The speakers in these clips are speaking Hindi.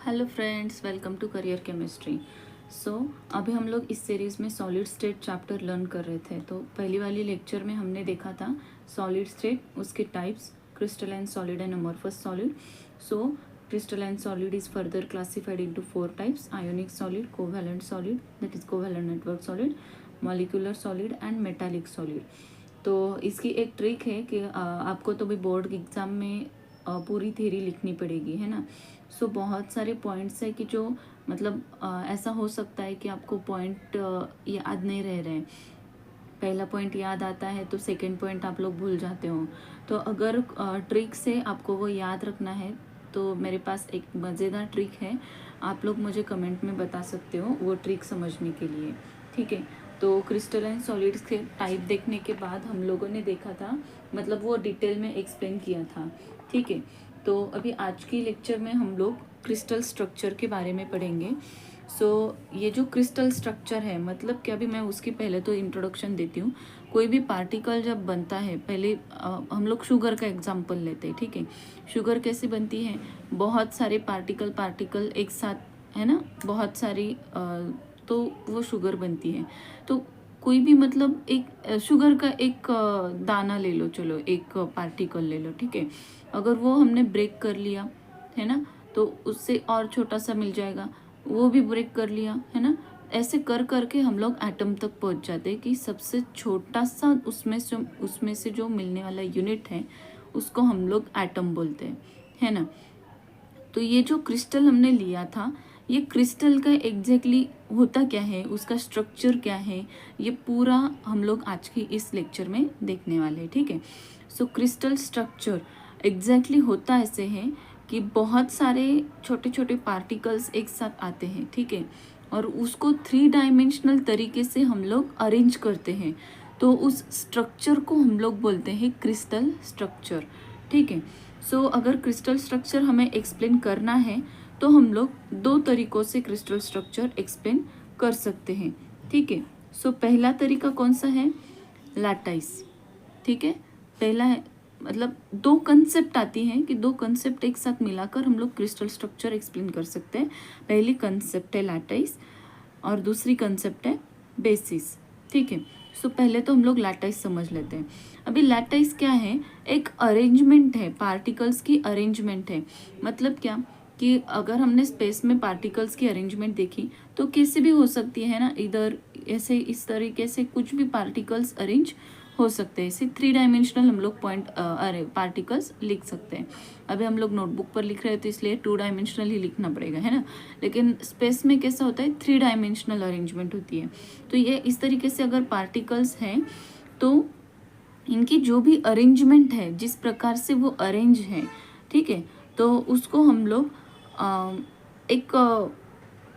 Hello friends, welcome to career chemistry. अभी हम लोग इस सीरीज़ में सॉलिड स्टेट चैप्टर लर्न कर रहे थे। तो पहली वाली लेक्चर में हमने देखा था सॉलिड स्टेट, उसके types, crystalline solid and amorphous solid. So crystalline solid is further classified into 4 types: ionic solid, covalent solid, that is covalent network solid, molecular solid and metallic solid. तो इसकी एक ट्रिक है कि आपको तो भी बोर्ड एग्जाम में पूरी थ्योरी लिखनी पड़ेगी, है ना। बहुत सारे पॉइंट्स है कि जो मतलब ऐसा हो सकता है कि आपको पॉइंट याद नहीं रह रहे हैं। पहला पॉइंट याद आता है तो सेकंड पॉइंट आप लोग भूल जाते हो। तो अगर ट्रिक से आपको वो याद रखना है तो मेरे पास एक मज़ेदार ट्रिक है, आप लोग मुझे कमेंट में बता सकते हो वो ट्रिक समझने के लिए, ठीक है। तो क्रिस्टलाइन सॉलिड्स के टाइप देखने के बाद हम लोगों ने देखा था, मतलब वो डिटेल में एक्सप्लेन किया था, ठीक है। तो अभी आज की लेक्चर में हम लोग क्रिस्टल स्ट्रक्चर के बारे में पढ़ेंगे। ये जो क्रिस्टल स्ट्रक्चर है मतलब कि अभी मैं उसकी पहले तो इंट्रोडक्शन देती हूँ। कोई भी पार्टिकल जब बनता है, पहले हम लोग शुगर का एग्जांपल लेते हैं, ठीक है। शुगर कैसे बनती है? बहुत सारे पार्टिकल एक साथ, है ना, बहुत सारी तो वो शुगर बनती है। तो कोई भी मतलब एक शुगर का एक दाना ले लो, चलो एक पार्टिकल ले लो, ठीक है। अगर वो हमने ब्रेक कर लिया, है ना, तो उससे और छोटा सा मिल जाएगा, वो भी ब्रेक कर लिया, है ना। ऐसे कर करके हम लोग एटम तक पहुंच जाते हैं कि सबसे छोटा सा उसमें से जो मिलने वाला यूनिट है उसको हम लोग एटम बोलते हैं, है ना। तो ये जो क्रिस्टल हमने लिया था, ये क्रिस्टल का एग्जैक्टली होता क्या है, उसका स्ट्रक्चर क्या है, ये पूरा हम लोग आज की इस लेक्चर में देखने वाले हैं, ठीक है। क्रिस्टल स्ट्रक्चर एग्जैक्टली होता ऐसे है कि बहुत सारे छोटे छोटे पार्टिकल्स एक साथ आते हैं, ठीक है, और उसको 3 डायमेंशनल तरीके से हम लोग अरेंज करते हैं। तो उस स्ट्रक्चर को हम लोग बोलते हैं क्रिस्टल स्ट्रक्चर, ठीक है। अगर क्रिस्टल स्ट्रक्चर हमें एक्सप्लेन करना है तो हम लोग 2 तरीकों से क्रिस्टल स्ट्रक्चर एक्सप्लेन कर सकते हैं, ठीक है। पहला तरीका कौन सा है? लैटाइस, ठीक है। पहला है मतलब 2 कंसेप्ट आती हैं कि 2 कंसेप्ट एक साथ मिलाकर हम लोग क्रिस्टल स्ट्रक्चर एक्सप्लेन कर सकते हैं। पहली कंसेप्ट है लैटाइस और दूसरी कंसेप्ट है बेसिस, ठीक है। पहले तो हम लोग लैटाइस समझ लेते हैं। अभी लैटाइस क्या है? एक अरेंजमेंट है, पार्टिकल्स की अरेंजमेंट है। मतलब क्या कि अगर हमने स्पेस में पार्टिकल्स की अरेंजमेंट देखी तो कैसे भी हो सकती है ना, इधर ऐसे इस तरीके से कुछ भी पार्टिकल्स अरेंज हो सकते हैं। इसे 3 डायमेंशनल हम लोग पार्टिकल्स लिख सकते हैं। अभी हम लोग नोटबुक पर लिख रहे हैं तो इसलिए 2 डायमेंशनल ही लिखना पड़ेगा, है ना। लेकिन स्पेस में कैसा होता है? 3 डायमेंशनल अरेंजमेंट होती है। तो ये इस तरीके से अगर पार्टिकल्स हैं तो इनकी जो भी अरेंजमेंट है, जिस प्रकार से वो अरेंज है, ठीक है, तो उसको हम लोग एक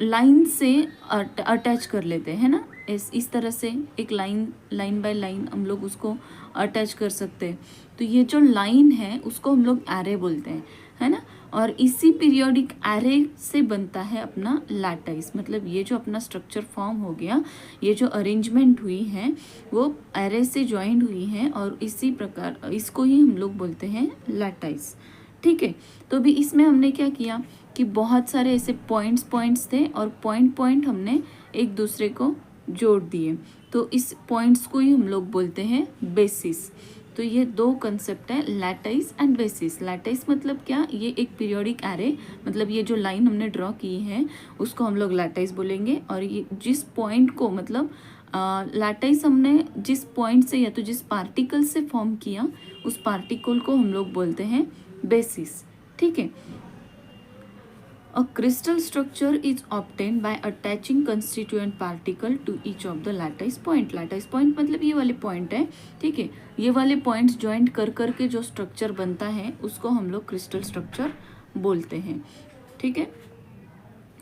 लाइन से अटैच कर लेते हैं, है ना। इस तरह से एक लाइन बाय लाइन हम लोग उसको अटैच कर सकते हैं। तो ये जो लाइन है उसको हम लोग एरे बोलते हैं, है ना। और इसी पीरियोडिक एरे से बनता है अपना लैटाइस। मतलब ये जो अपना स्ट्रक्चर फॉर्म हो गया, ये जो अरेंजमेंट हुई है वो एरे से ज्वाइंट हुई है और इसी प्रकार इसको ही हम लोग बोलते हैं लैटाइस, ठीक है। तो अभी इसमें हमने क्या किया कि बहुत सारे ऐसे पॉइंट्स थे और पॉइंट हमने एक दूसरे को जोड़ दिए। तो इस पॉइंट्स को ही हम लोग बोलते हैं बेसिस। तो ये 2 कंसेप्ट है, लैटाइस एंड बेसिस। लैटाइस मतलब क्या? ये एक पीरियोडिक एरे, मतलब ये जो लाइन हमने ड्रॉ की है उसको हम लोग लैटाइस बोलेंगे। और ये जिस पॉइंट को मतलब लैटाइस हमने जिस पॉइंट से या तो जिस पार्टिकल से फॉर्म किया उस पार्टिकल को हम लोग बोलते हैं बेसिस, ठीक है। A crystal structure is obtained by attaching constituent particle to each of the lattice point. Lattice point मतलब ये वाले पॉइंट है, ठीक है। ये वाले पॉइंट्स ज्वाइंट कर करके जो स्ट्रक्चर बनता है उसको हम लोग क्रिस्टल स्ट्रक्चर बोलते हैं, ठीक है।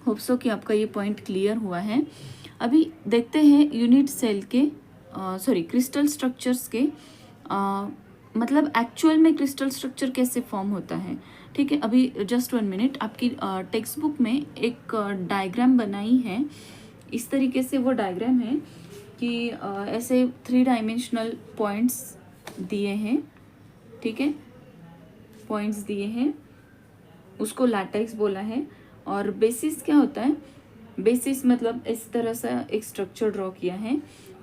होप सो कि आपका ये पॉइंट क्लियर हुआ है। अभी देखते हैं यूनिट सेल के क्रिस्टल स्ट्रक्चर्स के मतलब एक्चुअल में क्रिस्टल स्ट्रक्चर कैसे फॉर्म होता है, ठीक है। अभी जस्ट 1 मिनट, आपकी टेक्स्ट बुक में एक डायग्राम बनाई है। इस तरीके से वो डायग्राम है कि ऐसे 3 डायमेंशनल पॉइंट्स दिए हैं, ठीक है, पॉइंट्स दिए हैं, उसको लैटेक्स बोला है। और बेसिस क्या होता है, बेसिस मतलब इस तरह से एक स्ट्रक्चर ड्रॉ किया है।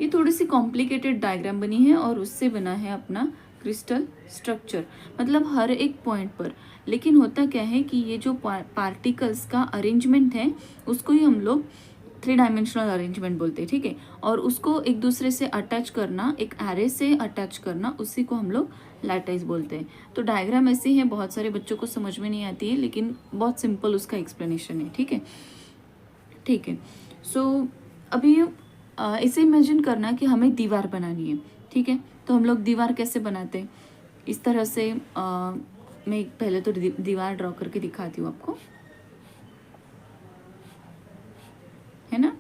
ये थोड़ी सी कॉम्प्लिकेटेड डायग्राम बनी है और उससे बना है अपना क्रिस्टल स्ट्रक्चर, मतलब हर एक पॉइंट पर। लेकिन होता क्या है कि ये जो पार्टिकल्स का अरेंजमेंट है उसको ही हम लोग 3 डायमेंशनल अरेंजमेंट बोलते हैं, ठीक है। और उसको एक दूसरे से अटैच करना, एक एरे से अटैच करना, उसी को हम लोग लैटिस बोलते हैं। तो डायग्राम ऐसी है, बहुत सारे बच्चों को समझ में नहीं आती है, लेकिन बहुत सिंपल उसका एक्सप्लेनेशन है, ठीक है। ठीक है, सो अभी ऐसे इमेजिन करना कि हमें दीवार बनानी है, ठीक है। तो हम लोग दीवार कैसे बनाते हैं, इस तरह से मैं पहले तो दीवार ड्रॉ करके दिखाती हूँ आपको, है ना।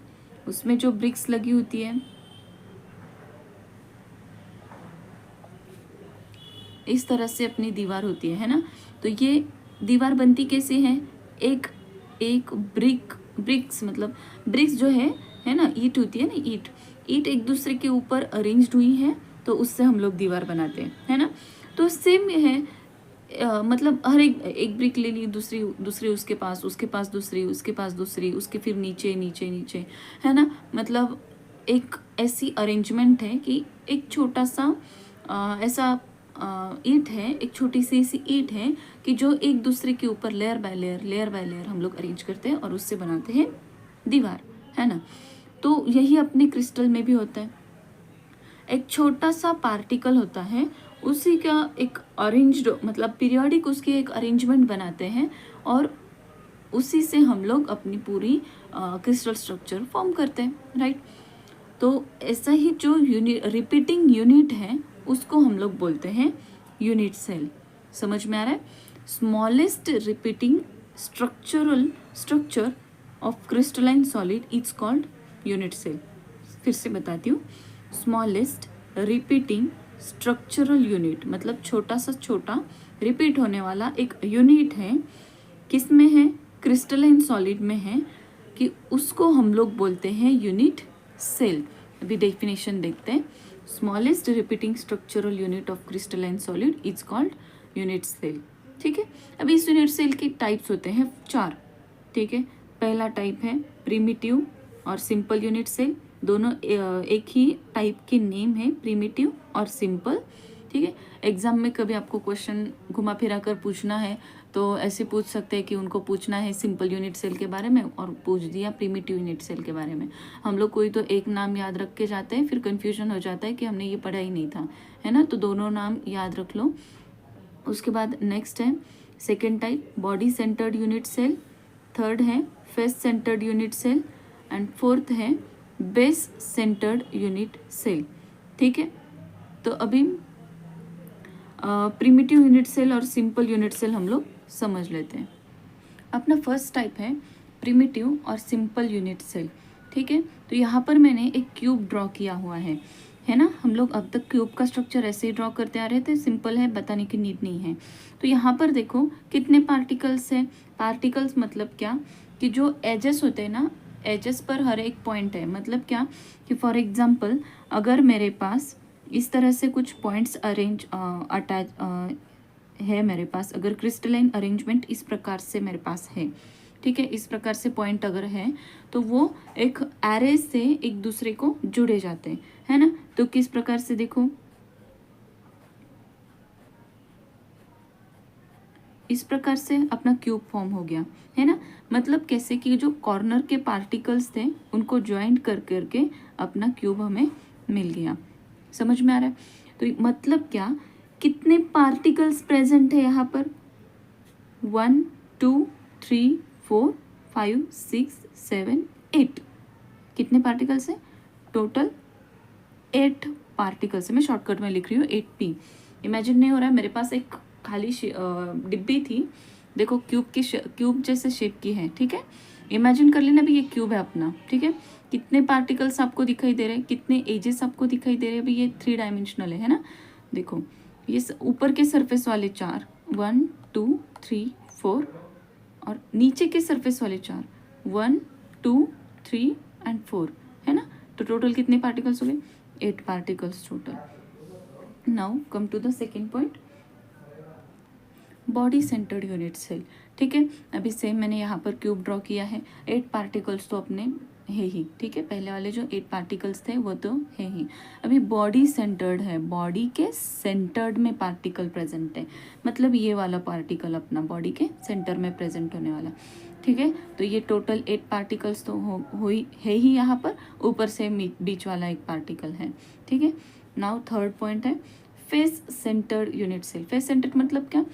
उसमें जो ब्रिक्स लगी होती है, इस तरह से अपनी दीवार होती है ना। तो ये दीवार बनती कैसे है, एक एक ब्रिक्स मतलब ब्रिक्स जो है ना, ईंट होती है ना, ईंट एक दूसरे के ऊपर अरेंज्ड हुई है, तो उससे हम लोग दीवार बनाते हैं, है ना। तो सेम है, मतलब हर एक ब्रिक ले ली, दूसरी दूसरी उसके पास दूसरी, उसके पास दूसरी, उसके फिर नीचे नीचे नीचे, है ना। मतलब एक ऐसी अरेंजमेंट है कि एक छोटा सा ऐसा ईंट है, एक छोटी सी ऐसी ईंट है कि जो एक दूसरे के ऊपर लेयर बाय लेयर हम लोग अरेंज करते हैं और उससे बनाते हैं दीवार, है ना। तो यही अपने क्रिस्टल में भी होता है, एक छोटा सा पार्टिकल होता है, उसी का एक अरेंज्ड मतलब पीरियोडिक उसकी एक अरेंजमेंट बनाते हैं और उसी से हम लोग अपनी पूरी क्रिस्टल स्ट्रक्चर फॉर्म करते हैं, राइट। तो ऐसा ही जो रिपीटिंग यूनिट है उसको हम लोग बोलते हैं यूनिट सेल। समझ में आ रहा है, smallest repeating structure of crystalline solid is called unit cell. फिर से बताती हूँ, स्मॉलेस्ट रिपीटिंग स्ट्रक्चरल यूनिट मतलब छोटा सा छोटा रिपीट होने वाला एक यूनिट है, किस में है, क्रिस्टलाइन सॉलिड में है, कि उसको हम लोग बोलते हैं यूनिट सेल। अभी डेफिनेशन देखते हैं, smallest repeating structural unit of crystalline solid is called unit cell, ठीक है। अभी इस यूनिट सेल के टाइप्स होते हैं 4, ठीक है। पहला टाइप है प्रिमिटिव और सिंपल यूनिट सेल, दोनों एक ही टाइप के नेम है, प्रिमिटिव और सिंपल, ठीक है। एग्जाम में कभी आपको क्वेश्चन घुमा फिरा कर पूछना है तो ऐसे पूछ सकते हैं कि उनको पूछना है सिंपल यूनिट सेल के बारे में और पूछ दिया प्रिमिटिव यूनिट सेल के बारे में। हम लोग कोई तो एक नाम याद रख के जाते हैं, फिर कन्फ्यूजन हो जाता है कि हमने ये पढ़ा ही नहीं था, है ना। तो दोनों नाम याद रख लो। उसके बाद नेक्स्ट है second type body centred unit cell, third है face centred unit cell and fourth है बेस सेंटर्ड यूनिट सेल, ठीक है। तो अभी प्रिमिटिव यूनिट सेल और सिंपल यूनिट सेल हम लोग समझ लेते हैं। अपना फर्स्ट टाइप है प्रिमिटिव और सिंपल यूनिट सेल, ठीक है। तो यहाँ पर मैंने एक क्यूब ड्रॉ किया हुआ है ना। हम लोग अब तक क्यूब का स्ट्रक्चर ऐसे ही ड्रॉ करते आ रहे थे, सिंपल है, बताने की नीड नहीं है। तो यहाँ पर देखो कितने पार्टिकल्स है, पार्टिकल्स मतलब क्या कि जो एजेस होते हैं ना, एजेस पर हर एक पॉइंट है, मतलब क्या कि फॉर एग्जाम्पल अगर मेरे पास इस तरह से कुछ पॉइंट्स अरेंज अटैच है मेरे पास, अगर क्रिस्टलाइन अरेंजमेंट इस प्रकार से मेरे पास है, ठीक है, इस प्रकार से पॉइंट अगर है तो वो एक एरे से एक दूसरे को जुड़े जाते हैं, है ना। तो किस प्रकार से देखो, इस प्रकार से अपना क्यूब फॉर्म हो गया, है ना। मतलब कैसे कि जो कॉर्नर के पार्टिकल्स थे उनको ज्वाइंट कर करके अपना क्यूब हमें मिल गया। समझ में आ रहा है। तो मतलब क्या, कितने पार्टिकल्स प्रेजेंट है यहाँ पर, 1 2 3 4 5 6 7 8, कितने पार्टिकल्स है टोटल, 8 पार्टिकल्स है। मैं शॉर्टकट में लिख रही हूँ 8p। इमेजिन नहीं हो रहा है, मेरे पास एक खाली डिब्बी थी, देखो क्यूब जैसे शेप की है, ठीक है। इमेजिन कर लेना भी ये क्यूब है अपना, ठीक है। कितने पार्टिकल्स आपको दिखाई दे रहे हैं, कितने एजेस आपको दिखाई दे रहे हैं, भाई ये 3 डायमेंशनल है ना। देखो ये ऊपर के सरफेस वाले 4, 1 2 3 4, और नीचे के सरफेस वाले 4, 1 2 3 एंड 4, है ना। तो टोटल कितने पार्टिकल्स हो गए, 8 particles total. Now come to the second point, body centred unit cell, ठीक है। अभी सेम मैंने यहाँ पर क्यूब ड्रॉ किया है, 8 पार्टिकल्स तो अपने है ही, ठीक है। पहले वाले जो 8 पार्टिकल्स थे वो तो है ही। अभी बॉडी सेंटर्ड है, बॉडी के सेंटर्ड में पार्टिकल प्रेजेंट है, मतलब ये वाला पार्टिकल अपना बॉडी के सेंटर में प्रेजेंट होने वाला, ठीक है। तो ये टोटल 8 पार्टिकल्स तो हुई है ही यहाँ पर, ऊपर से बीच वाला एक पार्टिकल है, ठीक है। नाउ थर्ड पॉइंट है face centred unit cell. Face centred मतलब क्या?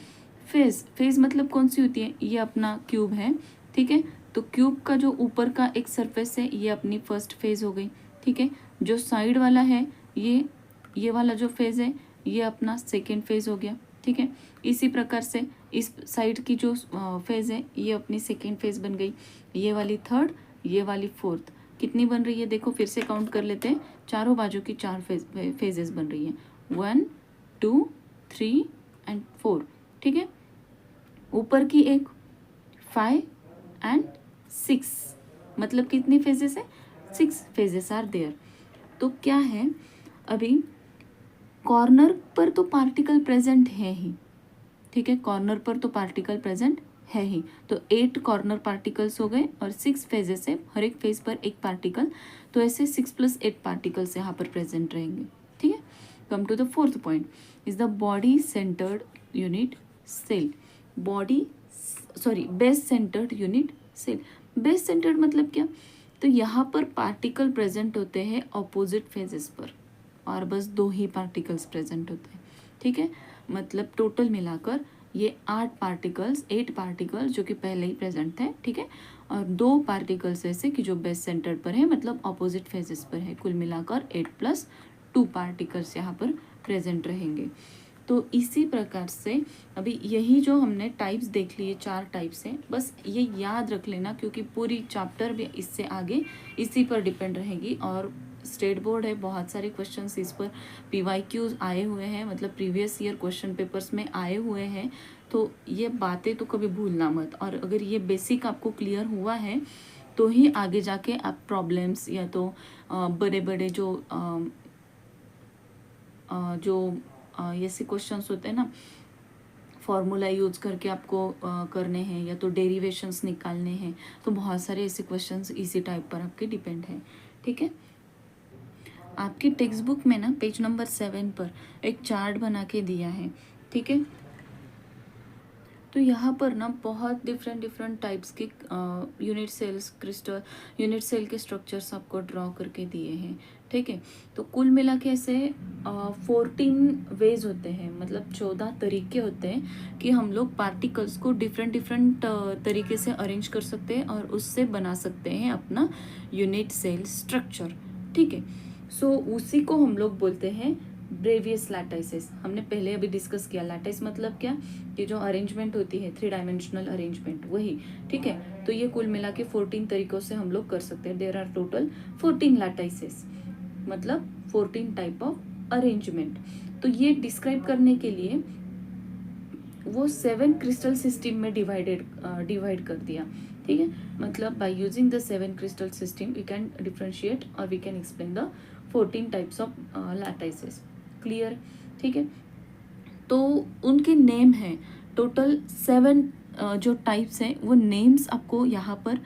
फेस मतलब कौन सी होती है? ये अपना क्यूब है, ठीक है। तो क्यूब का जो ऊपर का एक सरफेस है ये अपनी फर्स्ट फेज हो गई, ठीक है। जो साइड वाला है ये वाला जो फेज है ये अपना सेकेंड फेज हो गया, ठीक है। इसी प्रकार से इस साइड की जो फेज है ये अपनी सेकेंड फेज बन गई, ये वाली थर्ड, ये वाली फोर्थ। कितनी बन रही है देखो, फिर से काउंट कर लेते हैं। चारों बाजू की 4 फेजेस बन रही है, 1 2 3 एंड 4, ठीक है। ऊपर की एक 5 एंड 6, मतलब कितनी फेजेस है? 6 फेजेस आर देयर। तो क्या है, अभी कॉर्नर पर तो पार्टिकल प्रेजेंट है ही, ठीक है। कॉर्नर पर तो पार्टिकल प्रेजेंट है ही, तो 8 कॉर्नर पार्टिकल्स हो गए और 6 फेजेस है, हर एक फेज पर एक पार्टिकल, तो ऐसे 6 + 8 पार्टिकल्स यहाँ पर प्रेजेंट रहेंगे, ठीक है। Come to the fourth point is the body centred unit cell. Base centred unit cell. Base centred मतलब क्या? तो यहाँ पर पार्टिकल प्रेजेंट होते हैं ऑपोजिट फेजेस पर, और बस 2 ही पार्टिकल्स प्रेजेंट होते हैं, ठीक है। मतलब टोटल मिलाकर ये 8 पार्टिकल्स जो कि पहले ही प्रेजेंट थे, ठीक है। और 2 पार्टिकल्स ऐसे कि जो बेस सेंटर पर है, मतलब ऑपोजिट फेजेस पर है। कुल मिलाकर 8 + 2 पार्टिकल्स यहाँ पर प्रेजेंट रहेंगे। तो इसी प्रकार से अभी यही जो हमने टाइप्स देख लिए, 4 टाइप्स हैं, बस ये याद रख लेना, क्योंकि पूरी चैप्टर भी इससे आगे इसी पर डिपेंड रहेगी। और स्टेट बोर्ड है, बहुत सारे क्वेश्चंस इस पर PYQs आए हुए हैं, मतलब प्रीवियस ईयर क्वेश्चन पेपर्स में आए हुए हैं। तो ये बातें तो कभी भूलना मत, और अगर ये बेसिक आपको क्लियर हुआ है तो ही आगे जाके आप प्रॉब्लम्स या तो बड़े बड़े जो ऐसे क्वेश्चंस होते हैं ना, फॉर्मूला यूज करके आपको करने हैं, या तो डेरिवेशंस निकालने हैं, तो बहुत सारे ऐसे क्वेश्चंस इसी टाइप पर आपके डिपेंड है, ठीक है। आपकी टेक्स्ट बुक में ना पेज नंबर 7 पर एक चार्ट बना के दिया है, ठीक है। तो यहाँ पर ना बहुत डिफरेंट टाइप्स के यूनिट सेल के स्ट्रक्चर्स आपको ड्रॉ करके दिए हैं, ठीक है। तो कुल मिला के ऐसे 14 वेज होते हैं, मतलब 14 तरीके होते हैं कि हम लोग पार्टिकल्स को डिफरेंट तरीके से अरेंज कर सकते हैं और उससे बना सकते हैं अपना यूनिट सेल स्ट्रक्चर, ठीक है। सो उसी को हम लोग बोलते हैं ब्रेवियस लैटाइसेस। हमने पहले अभी डिस्कस किया, लैटाइस मतलब क्या? ये जो अरेंजमेंट होती है 3 डायमेंशनल अरेंजमेंट, वही, ठीक है। तो ये कुल मिला के 14 तरीकों से हम लोग कर सकते हैं। देयर आर टोटल 14 लैटाइसेस, मतलब 14 टाइप ऑफ अरेंजमेंट। तो ये डिस्क्राइब करने के लिए वो 7 क्रिस्टल सिस्टम में डिवाइड कर दिया, ठीक है। मतलब by using the 7 crystal system we can differentiate और we can explain the 14 types of lattices. Clear, ठीक है। तो उनके नेम हैं टोटल 7 जो टाइप्स हैं, वो नेम्स आपको यहाँ पर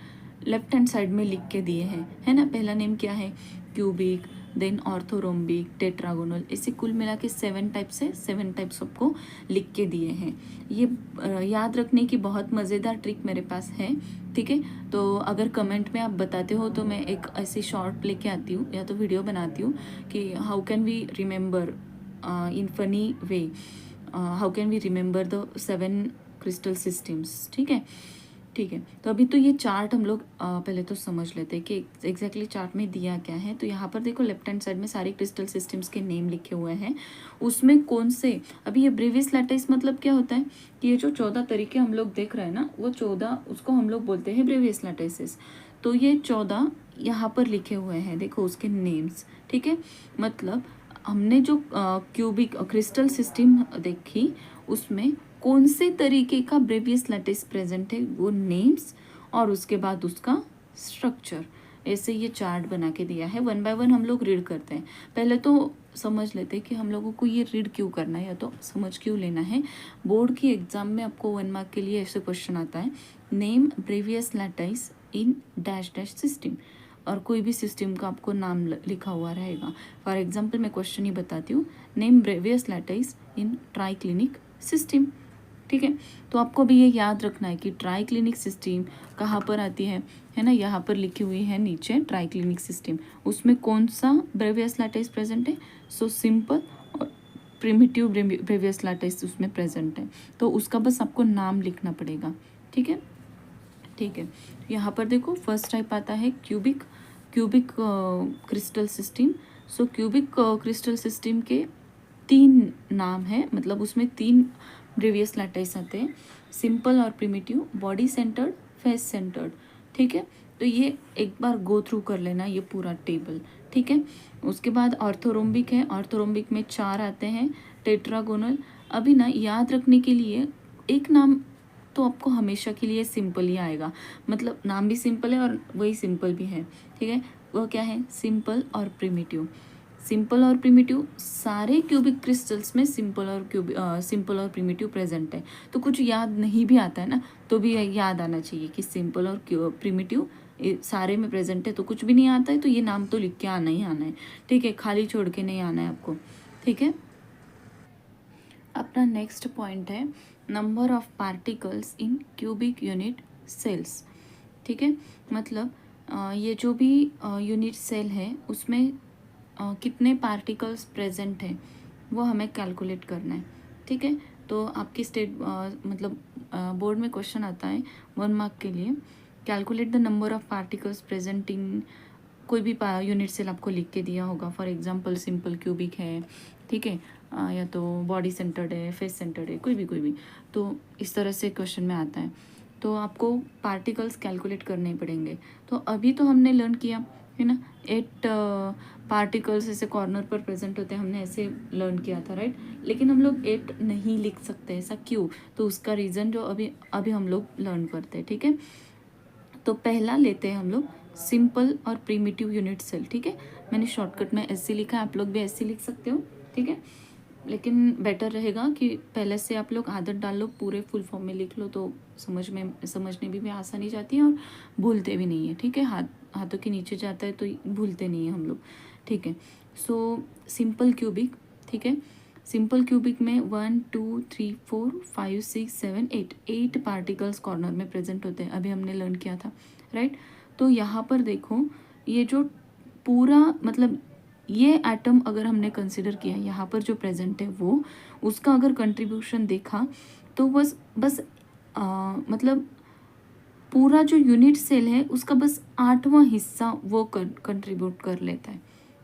लेफ्ट हैंड साइड में लिख के दिए हैं, है ना। पहला नेम क्या है? क्यूबिक, देन ऑर्थोरोम्बिक, टेट्रागोनल, ऐसे कुल मिला के 7 टाइप्स है। 7 टाइप्स आपको लिख के दिए हैं। ये याद रखने की बहुत मज़ेदार ट्रिक मेरे पास है, ठीक है। तो अगर कमेंट में आप बताते हो तो मैं एक ऐसी शॉर्ट लेके आती हूँ या तो वीडियो बनाती हूँ कि how can we remember in funny way, how can we remember the 7 crystal systems, ठीक है। ठीक है, तो अभी तो ये चार्ट हम लोग पहले तो समझ लेते हैं कि एग्जैक्टली चार्ट में दिया क्या है। तो यहाँ पर देखो लेफ्ट हैंड साइड में सारे क्रिस्टल सिस्टम्स के नेम लिखे हुए हैं। उसमें कौन से, अभी ये ब्रेवियस लैटिस मतलब क्या होता है कि ये जो 14 तरीके हम लोग देख रहे हैं ना, वो 14 उसको हम लोग बोलते हैं ब्रेवियस लैटिसेस। तो ये 14 यहाँ पर लिखे हुए हैं, देखो उसके नेम्स, ठीक है। मतलब हमने जो क्यूबिक क्रिस्टल सिस्टम देखी उसमें कौन से तरीके का ब्रेवियस लैटिस प्रेजेंट है, वो नेम्स और उसके बाद उसका स्ट्रक्चर, ऐसे ये चार्ट बना के दिया है। 1 बाय 1 हम लोग रीड करते हैं। पहले तो समझ लेते हैं कि हम लोगों को ये रीड क्यों करना है या तो समझ क्यों लेना है। बोर्ड की एग्जाम में आपको 1 मार्क के लिए ऐसे क्वेश्चन आता है, name Bravais lattice in dash dash system, और कोई भी सिस्टम का आपको नाम लिखा हुआ रहेगा। फॉर एग्जाम्पल मैं क्वेश्चन ही बताती हूँ, नेम ब्रेवियस लैटिस इन ट्राइक्लिनिक सिस्टम। ठीक है, तो आपको भी ये याद रखना है कि ट्राइक्लिनिक सिस्टम कहाँ पर आती है ना, यहाँ पर लिखी हुई है नीचे ट्राइक्लिनिक सिस्टम। उसमें कौन सा ब्रेवियस लैटिस प्रेजेंट है? सो सिंपल और प्रिमिटिव ब्रेवियस लैटिस उसमें प्रेजेंट है, तो उसका बस आपको नाम लिखना पड़ेगा। ठीक है, ठीक है। यहाँ पर देखो फर्स्ट टाइप आता है क्यूबिक क्रिस्टल सिस्टम। सो क्यूबिक क्रिस्टल सिस्टम के 3 नाम है, मतलब उसमें 3 ब्रेवियस लैटिस आते हैं, सिंपल और primitive, body centred, face centred. ठीक है, तो ये एक बार गो थ्रू कर लेना ये पूरा टेबल। ठीक है, उसके बाद ऑर्थोरोम्बिक है, ऑर्थोरोम्बिक में 4 आते हैं, टेट्रागोनल। अभी ना याद रखने के लिए एक नाम तो आपको हमेशा के लिए सिंपल ही आएगा, मतलब नाम भी सिंपल है और वही सिंपल भी है। ठीक है, वो क्या है? सिंपल और प्रिमिटिव। सिंपल और प्रिमिटिव सारे क्यूबिक क्रिस्टल्स में सिंपल और प्रिमिटिव प्रेजेंट है। तो कुछ याद नहीं भी आता है ना, तो भी याद आना चाहिए कि सिंपल और प्रिमिटिव सारे में प्रेजेंट है। तो कुछ भी नहीं आता है तो ये नाम तो लिख के आना ही आना है। ठीक है, खाली छोड़ के नहीं आना है आपको। ठीक है, अपना नेक्स्ट पॉइंट है number of particles in cubic unit cells. ठीक है, मतलब ये जो भी यूनिट सेल है उसमें कितने पार्टिकल्स प्रेजेंट हैं वो हमें कैलकुलेट करना है। ठीक है, तो आपकी मतलब बोर्ड में क्वेश्चन आता है 1 मार्क के लिए, calculate the number of particles present in, कोई भी यूनिट सेल आपको लिख के दिया होगा। फॉर एग्जांपल सिंपल क्यूबिक है, ठीक है, या तो बॉडी सेंटर्ड है, फेस सेंटर्ड है, कोई भी, तो इस तरह से क्वेश्चन में आता है। तो आपको पार्टिकल्स कैलकुलेट करने पड़ेंगे। तो अभी तो हमने लर्न किया है ना, 8 पार्टिकल्स ऐसे कॉर्नर पर प्रेजेंट होते हैं, हमने ऐसे लर्न किया था, राइट। लेकिन हम लोग 8 नहीं लिख सकते, ऐसा क्यों? तो उसका रीज़न जो अभी हम लोग लर्न करते हैं। ठीक है, तो पहला लेते हैं हम लोग सिंपल और प्रिमिटिव यूनिट सेल। ठीक है, मैंने शॉर्टकट में ऐसे लिखा है, आप लोग भी ऐसे लिख सकते हो। ठीक है, लेकिन बेटर रहेगा कि पहले से आप लोग आदत डाल लो, पूरे फुल फॉर्म में लिख लो, तो समझने भी आसानी जाती है और भूलते भी नहीं है। ठीक है, हाथों के नीचे जाता है तो भूलते नहीं है हम लोग। ठीक है, सो सिंपल क्यूबिक। ठीक है, सिंपल क्यूबिक में 1 2 3 4 5 6 7 8 पार्टिकल्स कॉर्नर में प्रेजेंट होते हैं, अभी हमने लर्न किया था, राइट। तो यहाँ पर देखो, ये जो पूरा मतलब ये एटम अगर हमने कंसिडर किया यहाँ पर जो प्रेजेंट है वो, उसका अगर कंट्रीब्यूशन देखा तो बस मतलब पूरा जो यूनिट सेल है उसका बस 8वां हिस्सा वो कंट्रीब्यूट कर लेता है,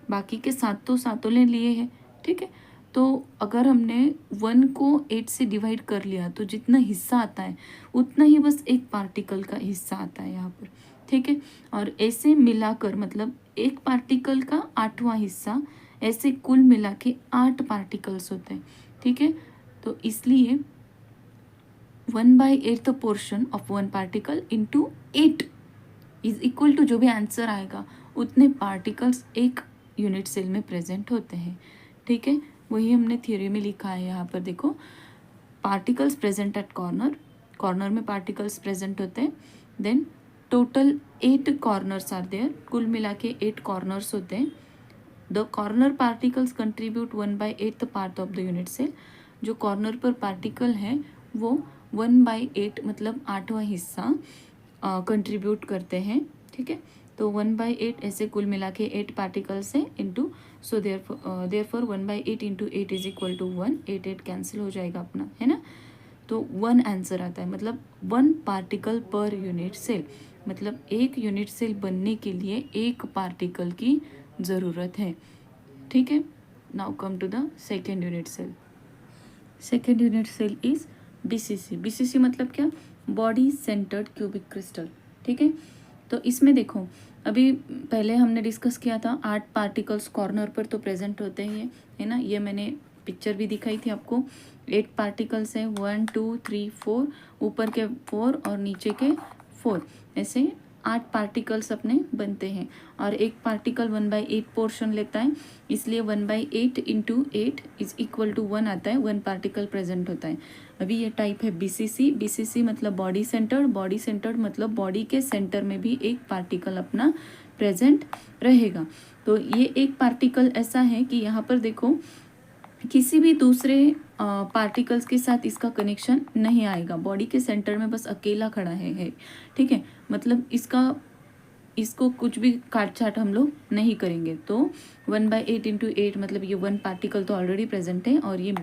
बाकी के 7 तो सातों ने लिए हैं। ठीक है, तो अगर हमने 1 को 8 से डिवाइड कर लिया तो जितना हिस्सा आता है उतना ही बस एक पार्टिकल का हिस्सा आता है यहाँ पर। ठीक है, और ऐसे मिलाकर मतलब एक पार्टिकल का 8वां हिस्सा, ऐसे कुल मिला के 8 पार्टिकल्स होते हैं। ठीक है, तो इसलिए 1/8 portion of 1 particle into 8 is equal to, जो भी आंसर आएगा उतने पार्टिकल्स एक यूनिट सेल में प्रेजेंट होते हैं। ठीक है, वही हमने थ्योरी में लिखा है। यहाँ पर देखो, पार्टिकल्स प्रेजेंट एट कॉर्नर में पार्टिकल्स प्रेजेंट होते हैं, then total 8 corners are there, कुल मिला के 8 कॉर्नर्स होते हैं। The corner particles contribute 1/8 part of the unit cell, जो कॉर्नर पर पार्टिकल है वो 1/8 मतलब 8वां हिस्सा कंट्रीब्यूट करते हैं। ठीक है, तो 1/8 ऐसे कुल मिला के 8 पार्टिकल्स है into, so therefore 1/8 into 8 is equal to 1, 8 cancel हो जाएगा अपना, है ना। तो 1 आंसर आता है, मतलब 1 पार्टिकल पर यूनिट सेल, मतलब एक यूनिट सेल बनने के लिए 1 पार्टिकल की ज़रूरत है। ठीक है, now come to the second unit cell. Second unit cell is BCC। BCC मतलब क्या? Body centred cubic crystal. ठीक है, तो इसमें देखो, अभी पहले हमने डिस्कस किया था 8 पार्टिकल्स कॉर्नर पर तो प्रेजेंट होते ही है ना, ये मैंने पिक्चर भी दिखाई थी आपको। 8 पार्टिकल्स हैं, 1 2 3 4, ऊपर के 4 और नीचे के 4, ऐसे 8 पार्टिकल्स अपने बनते हैं और एक पार्टिकल 1/8 पोर्शन लेता है, इसलिए 1/8 इंटू 8 इज इक्वल टू 1 आता है, 1 पार्टिकल प्रेजेंट होता है। अभी ये टाइप है बीसीसी। बीसीसी मतलब बॉडी सेंटर्ड, बॉडी सेंटर्ड मतलब बॉडी के सेंटर में भी एक पार्टिकल अपना प्रेजेंट रहेगा। तो ये एक पार्टिकल ऐसा है कि यहाँ पर देखो किसी भी दूसरे पार्टिकल्स के साथ इसका कनेक्शन नहीं आएगा, बॉडी के सेंटर में बस अकेला खड़ा है। ठीक है, मतलब इसको कुछ भी काट छाट हम लोग नहीं करेंगे। तो 1/8 इंटू 8 मतलब ये 1 पार्टिकल तो ऑलरेडी प्रेजेंट है और ये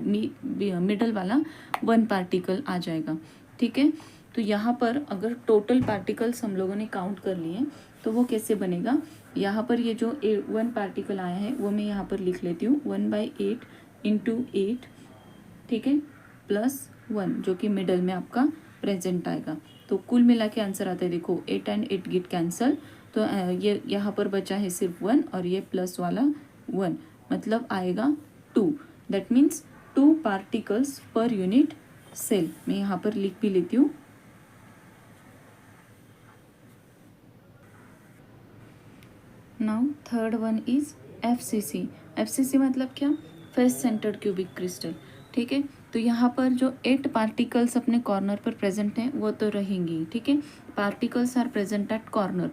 मिडल वाला 1 पार्टिकल आ जाएगा। ठीक है, तो यहाँ पर अगर टोटल पार्टिकल्स हम लोगों ने काउंट कर लिए तो वो कैसे बनेगा, यहाँ पर ये जो 1 पार्टिकल आया है वो मैं यहाँ पर लिख लेती हूँ 1/8 इंटू 8, ठीक है, प्लस 1 जो कि मिडल में आपका प्रेजेंट आएगा। तो कुल मिला के आंसर आता है, देखो 8 एंड 8 गेट कैंसल, तो ये यहाँ पर बचा है सिर्फ 1 और ये प्लस वाला 1 मतलब आएगा 2। That means 2 particles per unit cell. मैं यहाँ पर लिख भी लेती हूँ। Now third one is FCC। FCC मतलब क्या, फेस सेंटर्ड क्यूबिक क्रिस्टल। ठीक है, तो यहाँ पर जो 8 पार्टिकल्स अपने कॉर्नर पर प्रेजेंट हैं वो तो रहेंगी। ठीक है, particles are present at corner.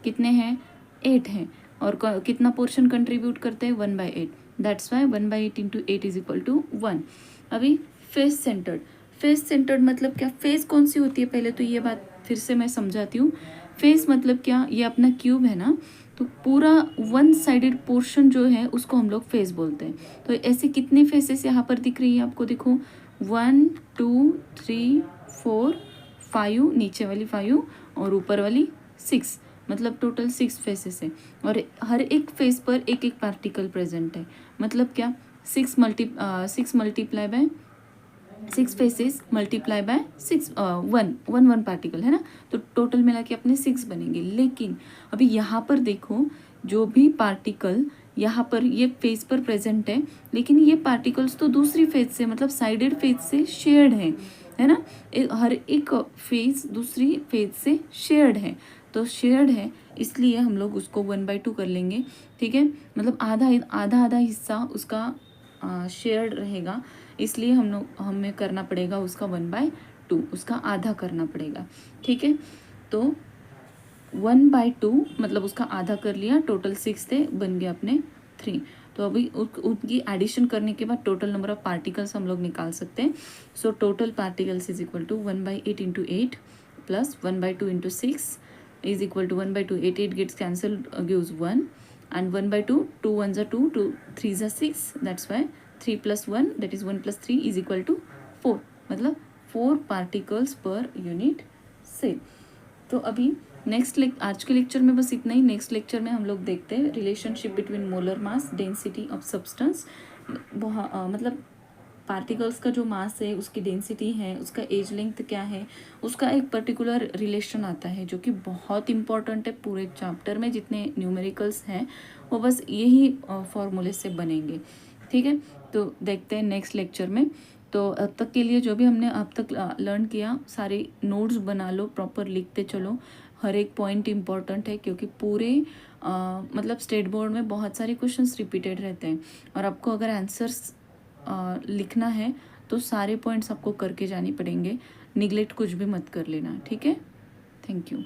कितने हैं, 8 हैं और कितना पोर्शन कंट्रीब्यूट करते हैं 1/8। That's why 1/8 into 8 is equal to 1। अभी फेस सेंटर्ड, फेस सेंटर्ड मतलब क्या, फेस कौन सी होती है, पहले तो ये बात फिर से मैं समझाती हूँ। फेस मतलब क्या, ये अपना क्यूब है ना, तो पूरा 1 साइडेड पोर्शन जो है उसको हम लोग फेस बोलते हैं। तो ऐसे कितने फेसेस यहाँ पर दिख रही है आपको, देखो 1 2 3 4 5, नीचे वाली 5 और ऊपर वाली 6, मतलब टोटल 6 फेसेस है और हर एक फेस पर एक एक पार्टिकल प्रेजेंट है। मतलब क्या, 6 multiply by 6 faces multiply by 6 1 particle है ना, तो टोटल मिला के अपने 6 बनेंगे। लेकिन अभी यहाँ पर देखो जो भी पार्टिकल यहाँ पर ये फेस पर प्रेजेंट है, लेकिन ये पार्टिकल्स तो दूसरी फेस से मतलब साइडेड फेस से शेयर्ड है ना, हर एक फेस दूसरी फेस से शेयर्ड है। तो शेयर्ड है इसलिए हम लोग उसको 1/2 कर लेंगे। ठीक है, मतलब आधा हिस्सा उसका शेयर्ड रहेगा, इसलिए हमें करना पड़ेगा उसका 1/2, उसका आधा करना पड़ेगा। ठीक है, तो 1/2 मतलब उसका आधा कर लिया, टोटल 6 थे, बन गया अपने 3। तो अभी उनकी एडिशन करने के बाद टोटल नंबर ऑफ पार्टिकल्स हम लोग निकाल सकते हैं। So total particles is equal to 1/8 into 8 plus 1/2 into 6 is equal to 1/2, 8 gets cancelled, gives 1 and 1/2, 2 1s are 2, 2 3s are 6, that's why 3 plus 1 that is 1 plus 3 is equal to 4, मतलब 4 पार्टिकल्स पर यूनिट सेल। तो अभी आज के लेक्चर में बस इतना ही। नेक्स्ट लेक्चर में हम लोग देखते हैं relationship between molar mass, density of substance, मतलब पार्टिकल्स का जो मास है, उसकी डेंसिटी है, उसका एज लेंथ क्या है, उसका एक पर्टिकुलर रिलेशन आता है जो कि बहुत इंपॉर्टेंट है। पूरे चैप्टर में जितने न्यूमेरिकल्स हैं वो बस यही फॉर्मूले से बनेंगे। ठीक है, तो देखते हैं नेक्स्ट लेक्चर में। तो अब तक के लिए जो भी हमने अब तक लर्न किया, सारे नोट्स बना लो, प्रॉपर लिखते चलो। हर एक पॉइंट इम्पॉर्टेंट है क्योंकि पूरे मतलब स्टेट बोर्ड में बहुत सारे क्वेश्चंस रिपीटेड रहते हैं और आपको अगर आंसर्स लिखना है तो सारे पॉइंट्स आपको करके जानी पड़ेंगे। निगलेक्ट कुछ भी मत कर लेना। ठीक है, थैंक यू।